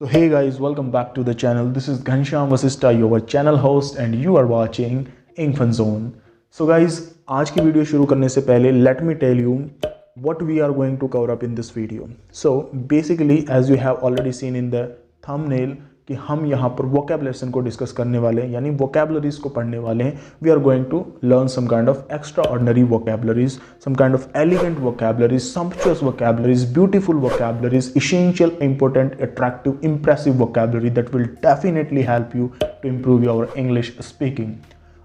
So hey guys, welcome back to the channel. This is Ghanshyam Vasista, your channel host and you are watching Infant Zone. So guys, आज की video शुरू करने से पहले let me tell you what we are going to cover up in this video. So basically as you have already seen in the thumbnail कि हम यहाँ पर vocab lesson को डिस्कस करने वाले हैं, यानी vocabularies को पढ़ने वाले हैं. We are going to learn some kind of extraordinary vocabularies, some kind of elegant vocabularies, sumptuous vocabularies, beautiful vocabularies, essential, important, attractive, impressive vocabulary that will definitely help you to improve your English speaking.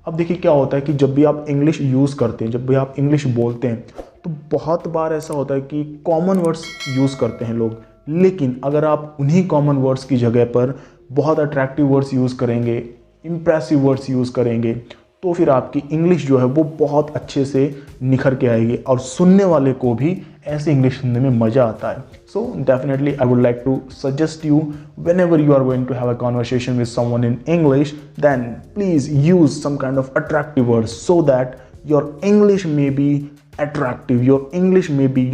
अब देखिए क्या होता है कि जब भी आप English use करते हैं, जब भी आप इंग्लिश बोलते हैं, तो बहुत बार ऐसा होता है कि कॉमन वर्ड्स यूज़ करते हैं लोग. लेकिन अगर आप उन्हीं कॉमन वर्ड्स की जगह पर बहुत अट्रैक्टिव वर्ड्स यूज़ करेंगे, इम्प्रेसिव वर्ड्स यूज़ करेंगे, तो फिर आपकी इंग्लिश जो है वो बहुत अच्छे से निखर के आएगी और सुनने वाले को भी ऐसे इंग्लिश सुनने में मज़ा आता है. So definitely I would like to suggest you whenever you are going to have a conversation with someone in English, then please use some kind of attractive words so that your English may be attractive, your English may be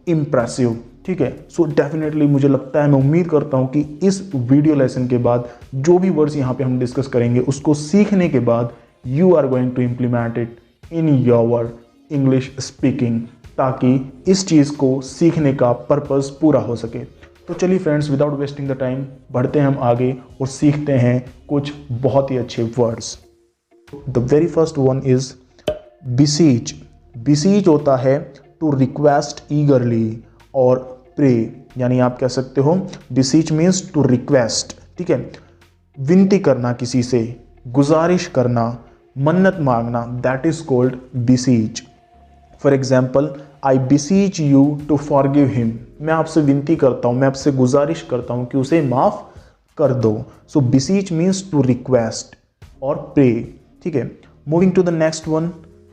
impressive. ठीक है. So definitely मुझे लगता है, मैं उम्मीद करता हूँ कि इस वीडियो लेसन के बाद जो भी वर्ड्स यहाँ पे हम डिस्कस करेंगे उसको सीखने के बाद you are going to implement it in your English speaking, ताकि इस चीज़ को सीखने का पर्पस पूरा हो सके. तो चलिए friends, without wasting the time बढ़ते हैं हम आगे और सीखते हैं कुछ बहुत ही अच्छे words. The very first one is beseech. Beseech होता है टू रिक्वेस्ट ईगरली और प्रे, यानी आप कह सकते हो बिसीच मीन्स टू रिक्वेस्ट. ठीक है. विनती करना, किसी से गुजारिश करना, मन्नत मांगना, that is called beseech. For example, I beseech you to forgive him. मैं आपसे विनती करता हूँ, मैं आपसे गुजारिश करता हूँ कि उसे माफ़ कर दो. So beseech means to request और प्रे. ठीक है. Moving to the next one.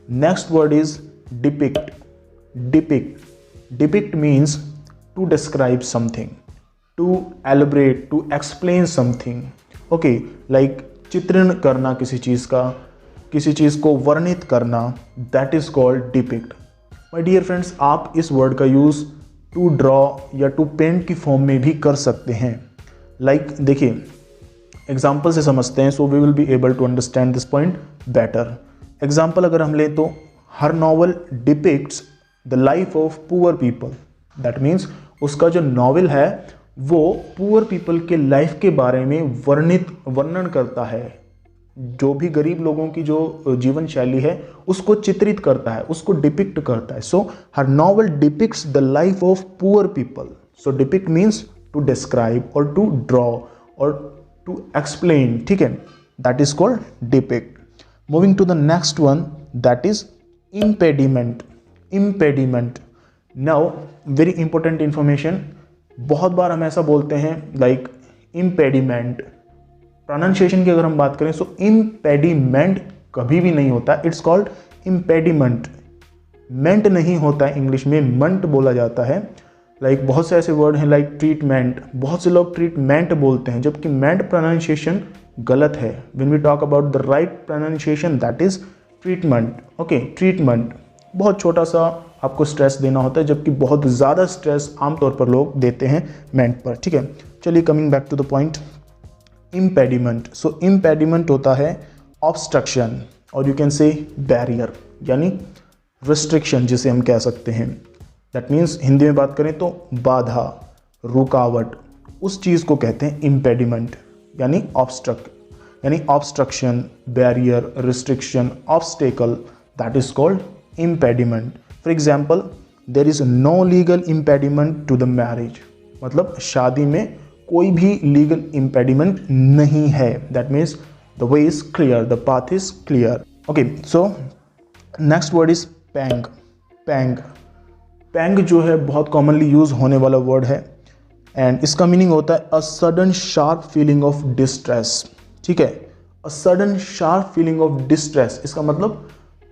Next word is depict. Depict. Depict means to describe something, to elaborate, to explain something. Okay, like चित्रण करना किसी चीज़ का, किसी चीज़ को वर्णित करना, that is called depict. My dear friends, आप इस वर्ड का यूज़ to draw या to paint की फॉर्म में भी कर सकते हैं. Like देखिए, एग्जाम्पल से समझते हैं, so we will be able to understand this point better. Example अगर हम लें तो हर novel depicts the life of poor people. That means उसका जो नॉवल है वो पुअर पीपल के लाइफ के बारे में वर्णन करता है. जो भी गरीब लोगों की जो जीवन शैली है उसको चित्रित करता है, उसको डिपिक्ट करता है. सो हर novel depicts the life of poor people. So depict means to describe और टू ड्रॉ और टू एक्सप्लेन. ठीक है. That is called depict. Moving to the next one, that is impediment. Impediment. Now very important information. बहुत बार हम ऐसा बोलते हैं लाइक इम्पेडिमेंट. प्रोनाउंसिएशन की अगर हम बात करें तो इम्पेडिमेंट कभी भी नहीं होता, इट्स कॉल्ड इम्पेडिमेंट. मेंट नहीं होता है, इंग्लिश में मंट बोला जाता है. लाइक बहुत से ऐसे वर्ड हैं लाइक ट्रीटमेंट. बहुत से लोग ट्रीटमेंट बोलते हैं, जबकि मेंट प्रोनाउंसिएशन गलत है. When we talk about the right pronunciation, that is treatment. Okay, treatment. बहुत छोटा सा आपको स्ट्रेस देना होता है, जबकि बहुत ज़्यादा स्ट्रेस आमतौर पर लोग देते हैं मेंट पर. ठीक है. चलिए, coming back to the point, impediment. So impediment होता है ऑब्स्ट्रक्शन और यू कैन से बैरियर, यानी रिस्ट्रिक्शन जिसे हम कह सकते हैं. दैट मीन्स हिंदी में बात करें तो बाधा, रुकावट, उस चीज़ को कहते हैं इम्पेडिमेंट, यानी obstruction, barrier, restriction, obstacle, that is called impediment. For example, there is no legal impediment to the marriage. मतलब शादी में कोई भी legal impediment नहीं है. That means the way is clear, the path is clear. Okay, so next word is pang. Pang. Pang जो है बहुत commonly use होने वाला word है and इसका meaning होता है a sudden sharp feeling of distress. ठीक है. A sudden sharp feeling of distress. इसका मतलब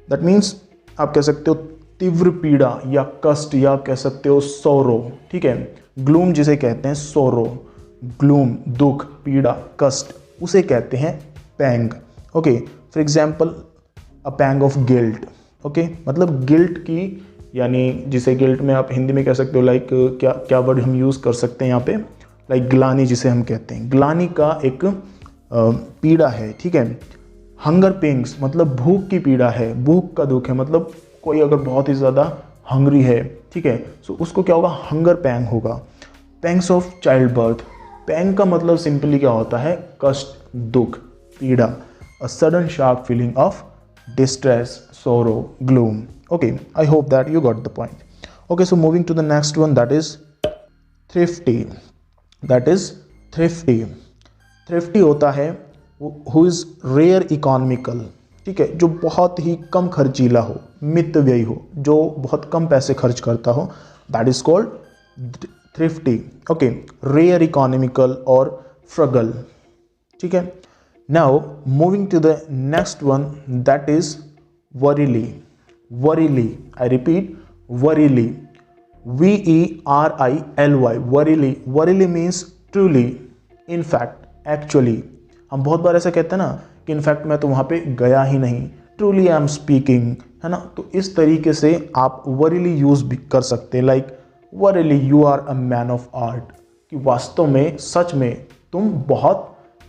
that means आप कह सकते हो तीव्र पीड़ा या कष्ट, या आप कह सकते हो सोरो. ठीक है. ग्लूम जिसे कहते हैं सोरो, ग्लूम, दुख, पीड़ा, कष्ट, उसे कहते हैं pang. Okay. For example, a pang of guilt. Okay, मतलब गिल्ट की, यानी जिसे गिल्ट में आप हिंदी में कह सकते हो लाइक क्या वर्ड हम यूज़ कर सकते हैं यहाँ पे, लाइक ग्लानी जिसे हम कहते हैं, ग्लानी का एक पीड़ा है, ठीक है। हंगर पेंग्स मतलब भूख की पीड़ा है, भूख का दुख है, मतलब कोई अगर बहुत ही ज़्यादा हंग्री है, ठीक है, सो उसको क्या होगा, हंगर पैंग होगा। पैंग्स ऑफ चाइल्ड बर्थ, पैंग का मतलब सिंपली क्या होता है, कष्ट, दुख, पीड़ा। A sudden sharp feeling of distress, sorrow, gloom. Okay, I hope that you got the point. Okay, so moving to the next one, that is thrifty. That is thrifty. Thrifty होता है who is rare economical, ठीक है, जो बहुत ही कम खर्चीला हो, मितव्ययी हो, जो बहुत कम पैसे खर्च करता हो, that is called thrifty. Okay, rare economical or frugal, ठीक है। Now moving to the next one, that is warily. Warily, I repeat, warily. V-E-R-I-L-Y, warily. Warily means truly, in fact, actually. हम बहुत बार ऐसा कहते हैं ना कि इनफैक्ट मैं तो वहाँ पे गया ही नहीं, truly I am speaking, है ना। तो इस तरीके से आप warily यूज़ भी कर सकते हैं, like warily you are a man of art, कि वास्तव में, सच में तुम बहुत,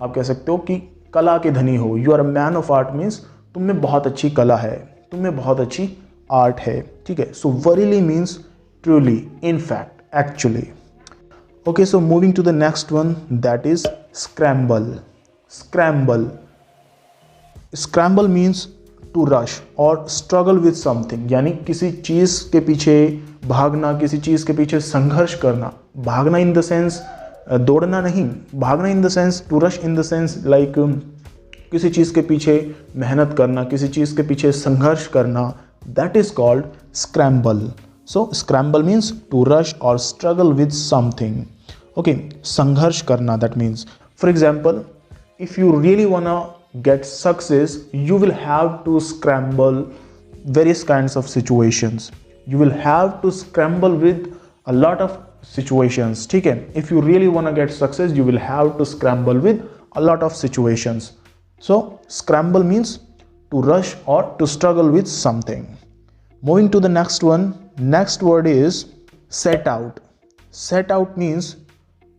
आप कह सकते हो कि कला के धनी हो। You are a man of art means तुम में बहुत अच्छी कला है, तुम में बहुत अच्छी आर्ट है, ठीक है। So verily means truly, in fact, actually. Okay, so moving to the next one, that is scramble. Scramble, scramble means to rush और स्ट्रगल विद समथिंग, यानी किसी चीज़ के पीछे भागना, किसी चीज़ के पीछे संघर्ष करना। भागना इन द सेंस दौड़ना नहीं, भागना in the sense, to rush in the sense like किसी चीज़ के पीछे मेहनत करना, किसी चीज़ के पीछे संघर्ष करना, that is called scramble. So scramble means to rush और स्ट्रगल विद समथिंग। ओके, संघर्ष करना, that means, for example, if you really wanna get success, you will have to scramble various kinds of situations. You will have to scramble with a lot of situations, ठीक है। If you really want to get success, you will have to scramble with a lot of situations. So scramble means to rush or to struggle with something. Moving to the next one, next word is set out. Set out means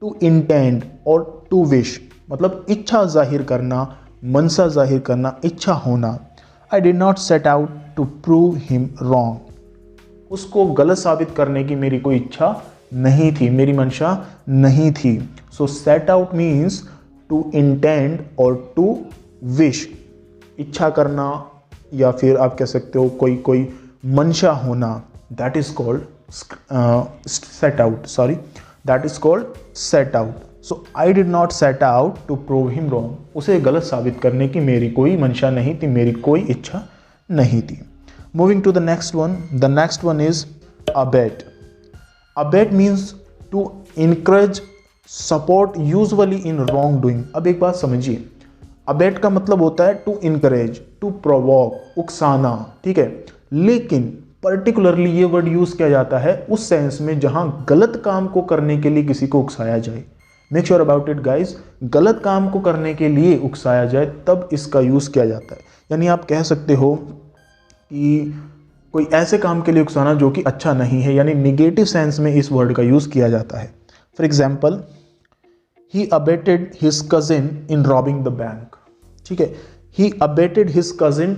to intend or to wish, मतलब इच्छा जाहिर करना, मनसा जाहिर करना, इच्छा होना। I did not set out to prove him wrong. उसको गलत साबित करने की मेरी कोई इच्छा नहीं थी, मेरी मंशा नहीं थी। So set out means to intend or to wish, इच्छा करना या फिर आप कह सकते हो कोई मंशा होना, that is called set out, sorry, that is called set out. So I did not set out to prove him wrong. उसे गलत साबित करने की मेरी कोई मंशा नहीं थी, मेरी कोई इच्छा नहीं थी। Moving to the next one, the next one is abet. Abet means to encourage, support usually in wrongdoing. अब एक बात समझिए, abet का मतलब होता है to encourage, to provoke, उकसाना, ठीक है। लेकिन पर्टिकुलरली ये वर्ड यूज किया जाता है उस सेंस में जहां गलत काम को करने के लिए किसी को उकसाया जाए। Make sure about it guys, गलत काम को करने के लिए उकसाया जाए तब इसका यूज़ किया जाता है। यानी आप कह सकते हो कि कोई ऐसे काम के लिए उकसाना जो कि अच्छा नहीं है, यानी निगेटिव सेंस में इस वर्ड का यूज़ किया जाता है। For example, he abetted his cousin in robbing the bank, ठीक है। He abetted his cousin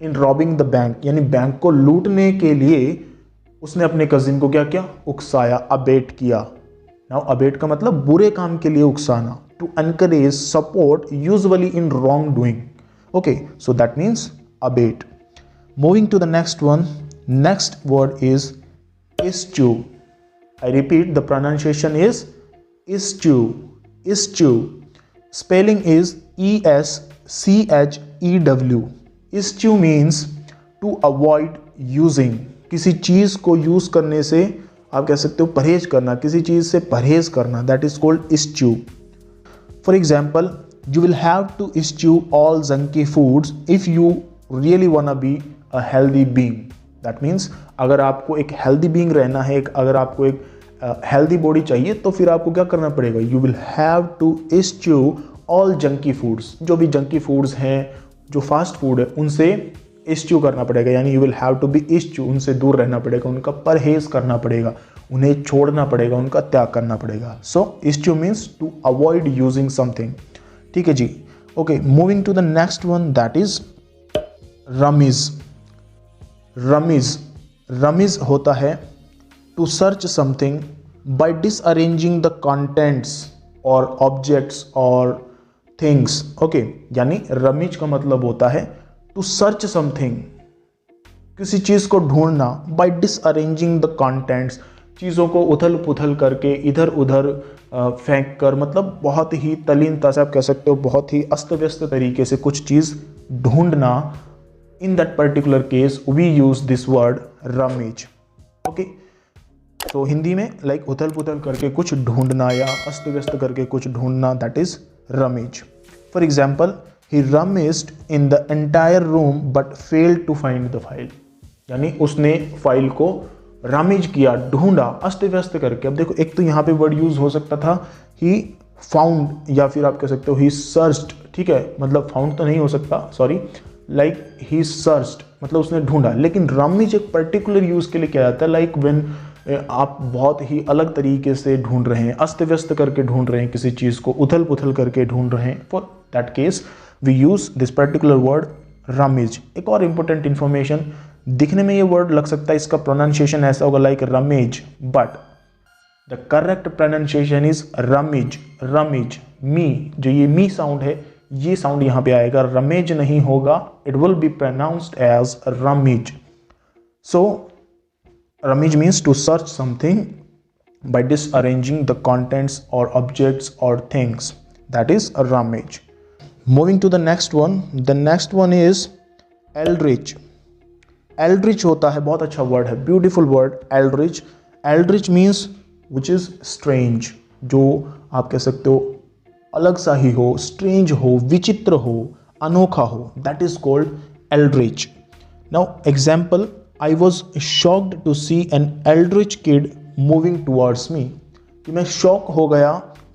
in robbing the bank, यानी बैंक को लूटने के लिए उसने अपने कजिन को क्या किया, उकसाया, अबेट किया। नाउ अबेट का मतलब बुरे काम के लिए उकसाना, to encourage, support usually in wrongdoing. Okay, so that means abet. Moving to the next one, next word is eschew. I repeat, the pronunciation is eschew. Eschew. Spelling is E-S-C-H-E-W. Eschew means to avoid using. किसी चीज़ को use करने से आप कह सकते हो परहेज करना, किसी चीज़ से परहेज करना, that is called eschew. For example, you will have to eschew all junky foods if you really wanna be a healthy being. That means अगर आपको एक healthy being रहना है, अगर आपको एक healthy body चाहिए, तो फिर आपको क्या करना पड़ेगा? You will have to eschew all junky foods. जो भी junky foods हैं, जो fast food है, उनसे eschew करना पड़ेगा, यानी you will have to be eschew, उनसे दूर रहना पड़ेगा, उनका परहेज करना पड़ेगा, उन्हें छोड़ना पड़ेगा, उनका त्याग करना पड़ेगा। So eschew means to avoid using something. ठीक है जी। Okay, moving to the next one, that is rummage. Rummage होता है to search something by disarranging the contents और ऑब्जेक्ट्स और थिंग्स। ओके, यानी रमीज का मतलब होता है टू सर्च समथिंग, किसी चीज को ढूंढना, बाय डिसअरेंजिंग द कंटेंट्स, चीज़ों को उथल पुथल करके इधर उधर फेंक कर, मतलब बहुत ही तल्लीनता से आप कह सकते हो, बहुत ही अस्त व्यस्त तरीके से कुछ चीज़ ढूंढना। In that particular case we use this word rummage. Okay, तो हिंदी में लाइक उथल पुथल करके कुछ ढूंढना या अस्त व्यस्त करके कुछ ढूंढना, that is rummage. For example, he rummaged in the entire room but failed to find the file, यानी उसने फाइल को रमीज किया, ढूंढा अस्त व्यस्त करके। अब देखो, एक तो यहाँ पे वर्ड यूज हो सकता था ही फाउंड, या फिर आप कह सकते हो ही सर्च्ड। ठीक है, मतलब फाउंड तो नहीं हो सकता, सॉरी, लाइक ही सर्च्ड मतलब उसने ढूंढा। लेकिन रमीज एक पर्टिकुलर यूज के लिए किया जाता है, लाइक व्हेन आप बहुत ही अलग तरीके से ढूंढ रहे हैं, अस्त व्यस्त करके ढूंढ रहे हैं किसी चीज को, उथल पुथल करके ढूंढ रहे हैं, for that case we use this particular word rummage. एक और इंपॉर्टेंट इंफॉर्मेशन, दिखने में ये वर्ड लग सकता है, इसका प्रोनाउंसिएशन ऐसा होगा like rummage, but the correct pronunciation is rummage. Rummage, मी, जो ये मी साउंड है, ये साउंड यहां पे आएगा, रमेज नहीं होगा, it will be pronounced as rummage. So rummage means to search something by disarranging the contents or objects or things, that is rummage. Moving to the next one is eldritch. eldritch होता है, बहुत अच्छा word है, beautiful word eldritch. eldritch means which is strange, जो आप कह सकते हो अलग सा ही हो, स्ट्रेंज हो, विचित्र हो, अनोखा हो, that is called eldritch. Now example, I was shocked to see an eldritch kid moving towards me, कि मैं शॉक हो गया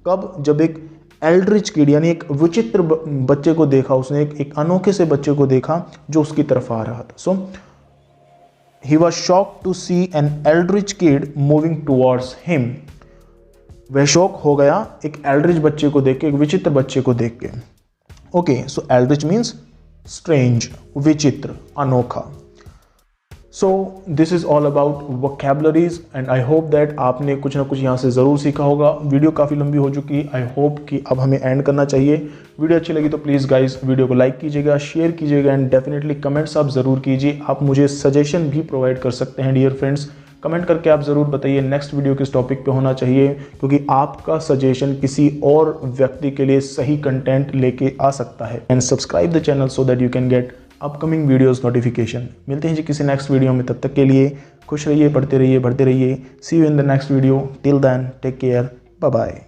कब, जब एक एल्ड्रिच किड यानी एक विचित्र बच्चे को देखा, उसने एक अनोखे से बच्चे को देखा जो उसकी तरफ आ रहा था। So he was shocked to see an eldritch kid moving towards him, वह शॉक हो गया एक एल्ड्रिच बच्चे को देख के, एक विचित्र बच्चे को देख के। ओके, सो एल्ड्रिच मीन्स स्ट्रेंज, विचित्र, अनोखा। So this is all about vocabularies and I hope that आपने कुछ ना कुछ यहाँ से ज़रूर सीखा होगा। वीडियो काफ़ी लंबी हो चुकी है, आई होप कि अब हमें एंड करना चाहिए। वीडियो अच्छी लगी तो प्लीज़ गाइस वीडियो को लाइक कीजिएगा, शेयर कीजिएगा एंड डेफिनेटली कमेंट्स आप ज़रूर कीजिए। आप मुझे सजेशन भी प्रोवाइड कर सकते हैं डियर फ्रेंड्स, कमेंट करके आप ज़रूर बताइए नेक्स्ट वीडियो किस टॉपिक पे होना चाहिए, क्योंकि आपका सजेशन किसी और व्यक्ति के लिए सही कंटेंट लेके आ सकता है। And subscribe the channel so that you can get upcoming videos notification. मिलते हैं जी किसी नेक्स्ट वीडियो में, तब तक के लिए खुश रहिए, पढ़ते रहिए, बढ़ते रहिए। See you in the next video, till then take care, bye bye.